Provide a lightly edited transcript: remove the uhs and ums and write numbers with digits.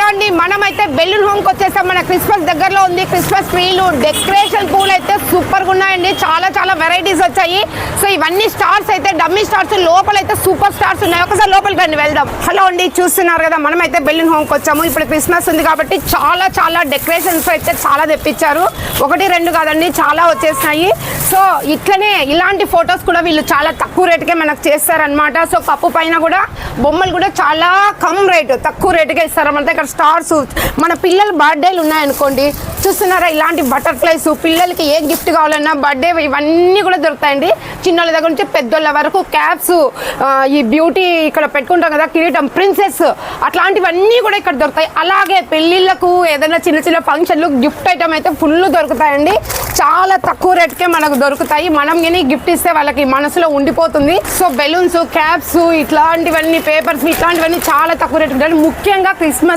అండి మనమైతే బెలూన్ హోమ్కి వచ్చేసాం. మన క్రిస్మస్ దగ్గరలో ఉంది. క్రిస్మస్ ట్రీలు డెకరేషన్ పూలు అయితే సూపర్గా ఉన్నాయండి. చాలా చాలా వెరైటీస్ వచ్చాయి. సో ఇవన్నీ స్టార్స్ అయితే డమ్మీ స్టార్స్, లోపల అయితే సూపర్ స్టార్స్ ఉన్నాయి. ఒకసారి లోపలికి రండి వెళ్దాం. హలో అండి, చూస్తున్నారు కదా మనమైతే బెలూన్ హోమ్కి వచ్చాము. ఇప్పుడు క్రిస్మస్ ఉంది కాబట్టి చాలా చాలా డెకరేషన్స్ అయితే చాలా తెప్పించారు. 1, 2 కాదండి, చాలా వచ్చేసినాయి. సో ఇట్లనే ఇలాంటి ఫొటోస్ కూడా వీళ్ళు చాలా తక్కువ రేటుకే మనకు చేస్తారనమాట. సో కప్పు పైన కూడా బొమ్మలు కూడా చాలా కమ్ రేటు, తక్కువ రేటుకే ఇస్తారన్నమాట. ఇక్కడ స్టార్స్, మన పిల్లల బర్త్డేలు ఉన్నాయనుకోండి, చూస్తున్నారా ఇలాంటి బటర్ఫ్లైస్, పిల్లలకి ఏ గిఫ్ట్ కావాలన్నా బర్త్డే ఇవన్నీ కూడా దొరుకుతాయండి. చిన్నోళ్ళ దగ్గర నుంచి పెద్దోళ్ళ వరకు క్యాప్స్, ఈ బ్యూటీ ఇక్కడ పెట్టుకుంటాం కదా కిరీటం, ప్రిన్సెస్, అట్లాంటివన్నీ కూడా ఇక్కడ దొరుకుతాయి. అలాగే పెళ్ళిళ్ళకు ఏదైనా చిన్న చిన్న ఫంక్షన్లు గిఫ్ట్ ఐటమ్ అయితే ఫుల్ దొరుకుతాయండి. చాలా తక్కువ రేటుకే మనకు దొరుకుతాయి. మనం కానీ గిఫ్ట్ ఇస్తే వాళ్ళకి మనసులో ఉండిపోతుంది. సో బెలూన్స్, క్యాప్స్, ఇట్లాంటివన్నీ, పేపర్స్, ఇట్లాంటివన్నీ చాలా తక్కువ రేటు ఉంటాయి. ముఖ్యంగా క్రిస్మస్